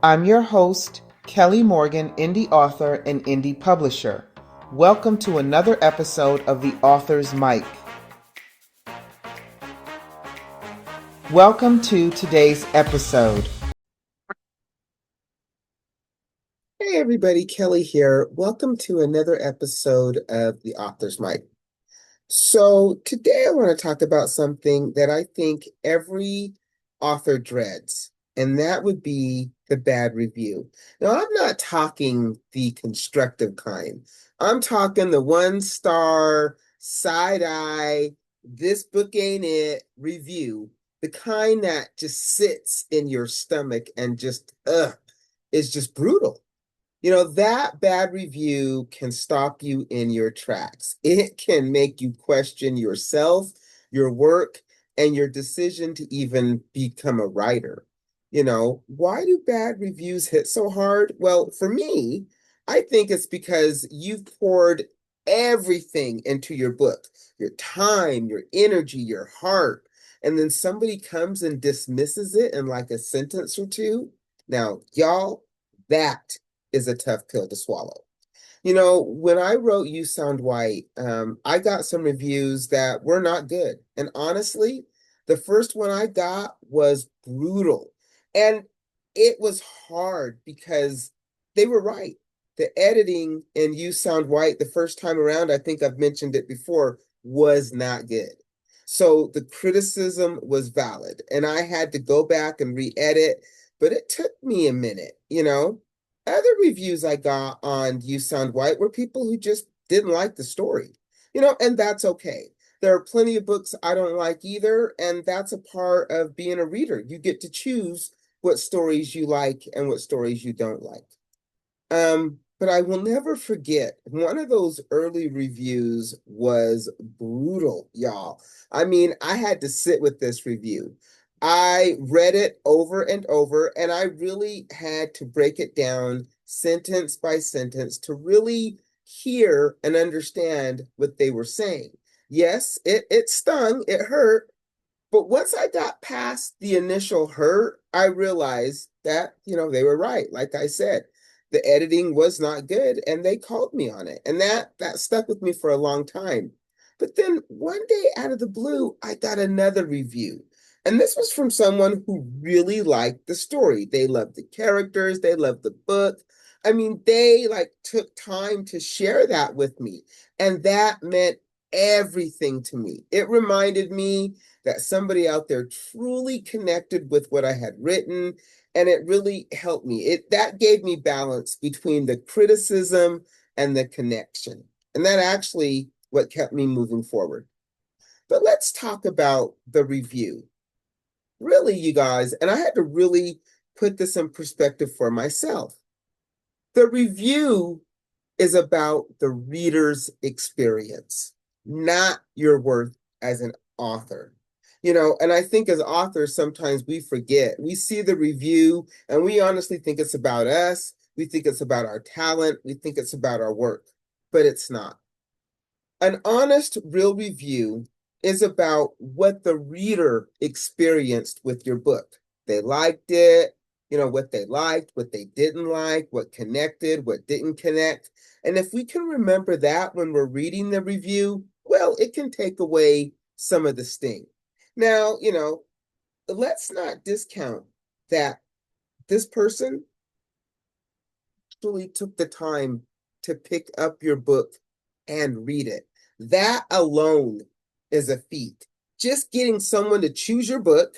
I'm your host, Kelly Morgan, indie author and indie publisher. Welcome to another episode of The Author's Mic. Welcome to today's episode. Hey everybody, Kelly here. Welcome to another episode of The Author's Mic. So today I want to talk about something that I think every author dreads, and that would be the bad review. Now, I'm not talking the constructive kind. I'm talking the one-star, side-eye, this book ain't it review, the kind that just sits in your stomach and just, is just brutal. That bad review can stop you in your tracks. It can make you question yourself, your work, and your decision to even become a writer. Why do bad reviews hit so hard? Well, for me, I think it's because you've poured everything into your book, your time, your energy, your heart, and then somebody comes and dismisses it in like a sentence or two. Now, y'all, that is a tough pill to swallow. When I wrote You Sound White, I got some reviews that were not good. And honestly, the first one I got was brutal. And it was hard because they were right. The editing in You Sound White the first time around, I think I've mentioned it before, was not good. So the criticism was valid. And I had to go back and re-edit, but it took me a minute. Other reviews I got on You Sound White were people who just didn't like the story, and that's okay. There are plenty of books I don't like either, and that's a part of being a reader. You get to choose what stories you like and what stories you don't like. But I will never forget one of those early reviews was brutal, y'all. I mean, I had to sit with this review. I read it over and over, and I really had to break it down sentence by sentence to really hear and understand what they were saying. Yes, it stung, it hurt, but once I got past the initial hurt, I realized that, they were right. Like I said, the editing was not good and they called me on it. And that stuck with me for a long time. But then one day out of the blue, I got another review. And this was from someone who really liked the story. They loved the characters, they loved the book. I mean, they like took time to share that with me. And that meant everything to me. It reminded me that somebody out there truly connected with what I had written, and it really helped me. That gave me balance between the criticism and the connection. And that actually what kept me moving forward. But let's talk about the review. Really, you guys, and I had to really put this in perspective for myself. The review is about the reader's experience, not your worth as an author. And I think as authors, sometimes we forget. We see the review and we honestly think it's about us. We think it's about our talent. We think it's about our work, but it's not. An honest, real review is about what the reader experienced with your book. They liked it, what they liked, what they didn't like, what connected, what didn't connect. And if we can remember that when we're reading the review, well, it can take away some of the sting. Now, let's not discount that this person actually took the time to pick up your book and read it. That alone is a feat. Just getting someone to choose your book,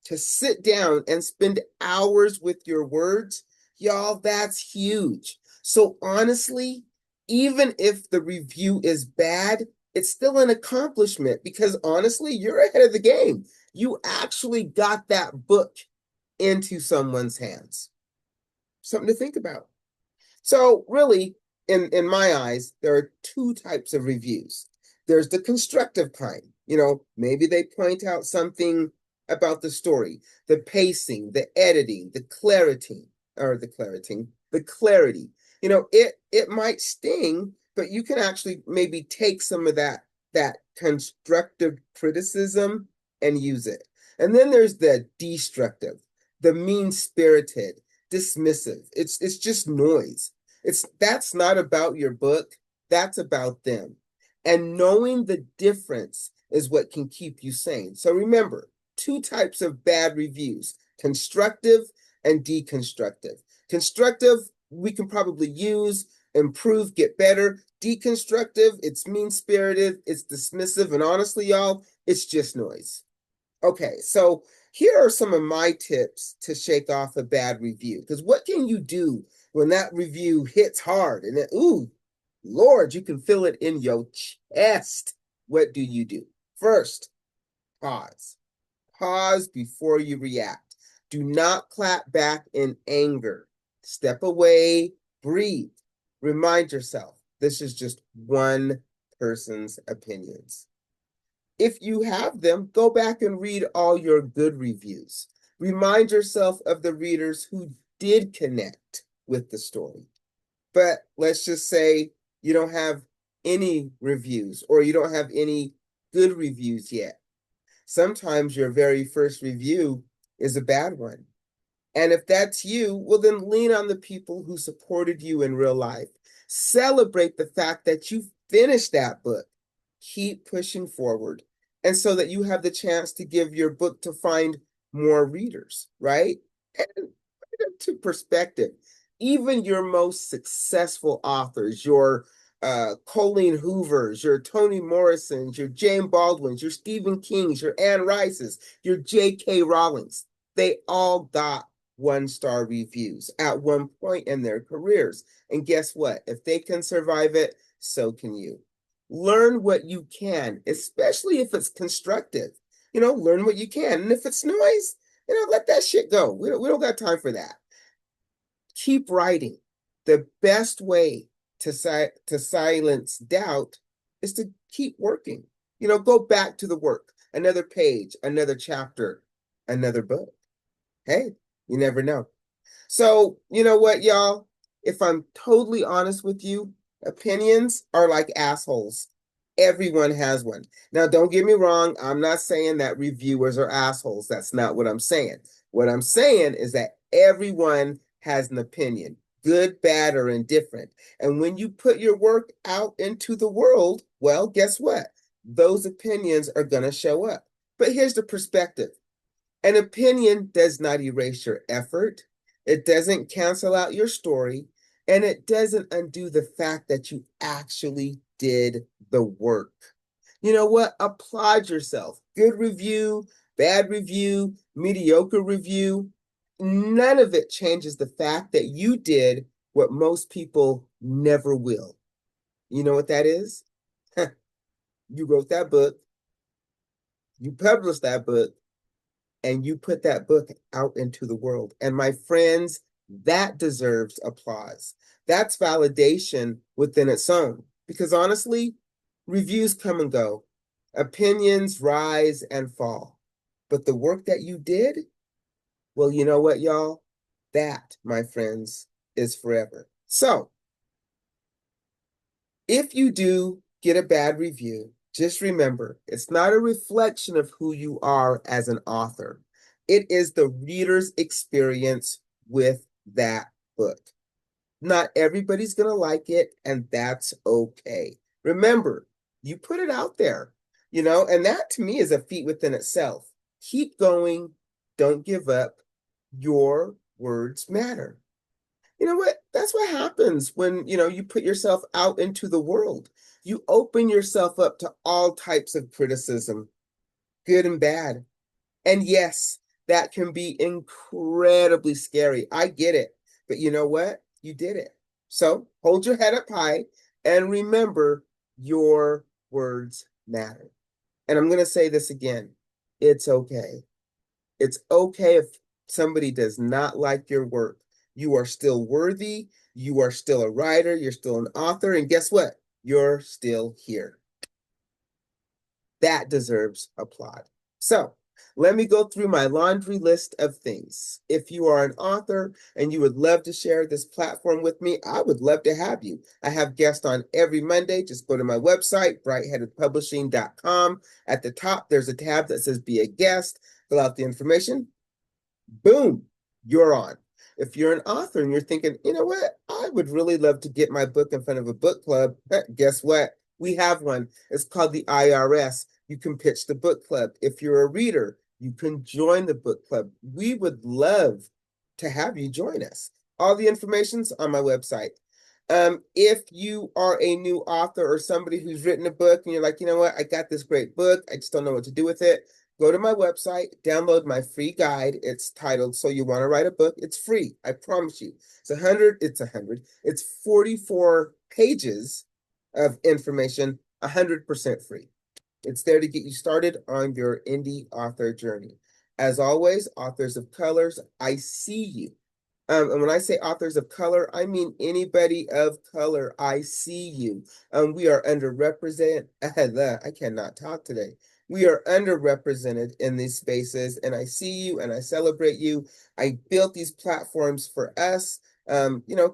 to sit down and spend hours with your words, y'all, that's huge. So honestly, even if the review is bad, it's still an accomplishment because honestly, you're ahead of the game. You actually got that book into someone's hands. Something to think about. So really, in my eyes, there are two types of reviews. There's the constructive kind. Maybe they point out something about the story, the pacing, the editing, the clarity. It might sting, but you can actually maybe take some of that constructive criticism and use it. And then there's the destructive, the mean-spirited, dismissive. It's just noise. That's not about your book. That's about them. And knowing the difference is what can keep you sane. So remember, two types of bad reviews: constructive and deconstructive. Constructive, we can probably use, improve, get better. Deconstructive, it's mean-spirited, it's dismissive, and honestly, y'all, it's just noise. Okay, so here are some of my tips to shake off a bad review. Because what can you do when that review hits hard and then, ooh, Lord, you can feel it in your chest? What do you do? First, pause. Pause before you react. Do not clap back in anger. Step away, breathe. Remind yourself, this is just one person's opinions. If you have them, go back and read all your good reviews. Remind yourself of the readers who did connect with the story. But let's just say you don't have any reviews or you don't have any good reviews yet. Sometimes your very first review is a bad one. And if that's you, well, then lean on the people who supported you in real life. Celebrate the fact that you finished that book. Keep pushing forward. And so that you have the chance to give your book to find more readers, right? And put it into perspective. Even your most successful authors, your Colleen Hoovers, your Toni Morrisons, your Jane Baldwins, your Stephen Kings, your Anne Rices, your J.K. Rowlings, they all got one-star reviews at one point in their careers. And guess what? If they can survive it, so can you. Learn what you can, especially if it's constructive. Learn what you can. And if it's noise, let that shit go. We don't got time for that. Keep writing. The best way to silence doubt is to keep working. Go back to the work. Another page, another chapter, another book. Hey, you never know. So, you know what, y'all? If I'm totally honest with you, opinions are like assholes. Everyone has one. Now, don't get me wrong. I'm not saying that reviewers are assholes. That's not what I'm saying. What I'm saying is that everyone has an opinion, good, bad, or indifferent. And when you put your work out into the world, well, guess what? Those opinions are going to show up. But here's the perspective. An opinion does not erase your effort. It doesn't cancel out your story, and it doesn't undo the fact that you actually did the work. You know what? Applaud yourself. Good review, bad review, mediocre review. None of it changes the fact that you did what most people never will. You know what that is? You wrote that book, you published that book, and you put that book out into the world. And my friends, that deserves applause. That's validation within its own. Because honestly, reviews come and go, opinions rise and fall. But the work that you did, well, you know what, y'all? That, my friends, is forever. So, if you do get a bad review, just remember, it's not a reflection of who you are as an author. It is the reader's experience with that book. Not everybody's going to like it, and that's okay. Remember, you put it out there, and that to me is a feat within itself. Keep going. Don't give up. Your words matter. You know what? That's what happens when, you put yourself out into the world. You open yourself up to all types of criticism, good and bad. And yes, that can be incredibly scary. I get it. But you know what? You did it. So hold your head up high and remember your words matter. And I'm going to say this again. It's okay. It's okay if somebody does not like your work. You are still worthy. You are still a writer. You're still an author. And guess what? You're still here. That deserves applaud. So let me go through my laundry list of things. If you are an author and you would love to share this platform with me, I would love to have you. I have guests on every Monday. Just go to my website, brightheadedpublishing.com. At the top, there's a tab that says Be a Guest. Fill out the information. Boom, you're on. If you're an author and you're thinking, you know what, I would really love to get my book in front of a book club, guess what? We have one. It's called the IRS. You can pitch the book club. If you're a reader, you can join the book club. We would love to have you join us. All the information's on my website. If you are a new author or somebody who's written a book and you're like, you know what, I got this great book, I just don't know what to do with it, go to my website, download my free guide. It's titled So You Want to Write a Book. It's free. I promise you. It's 44 pages of information, 100% free. It's there to get you started on your indie author journey. As always, authors of colors, I see you. And when I say authors of color, I mean anybody of color. I see you. We are underrepresented. I cannot talk today. We are underrepresented in these spaces, and I see you and I celebrate you. I built these platforms for us.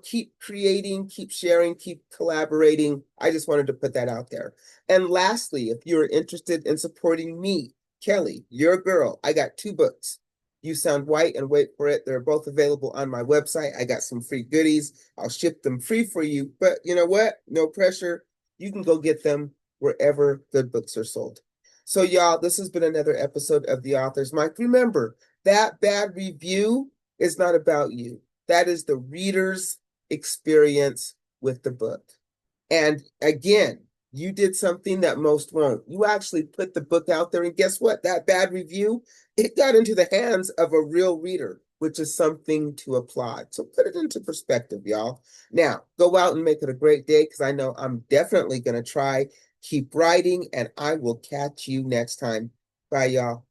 Keep creating, keep sharing, keep collaborating. I just wanted to put that out there. And lastly, if you're interested in supporting me, Kelly, your girl, I got 2 books. You Sound White and Wait for It. They're both available on my website. I got some free goodies. I'll ship them free for you. But you know what? No pressure. You can go get them wherever good books are sold. So, y'all, this has been another episode of The Author's Mic. Remember, that bad review is not about you. That is the reader's experience with the book. And again, you did something that most won't. You actually put the book out there, and guess what? That bad review, it got into the hands of a real reader, which is something to applaud. So put it into perspective, y'all. Now, go out and make it a great day because I know I'm definitely going to try. Keep writing, and I will catch you next time. Bye, y'all.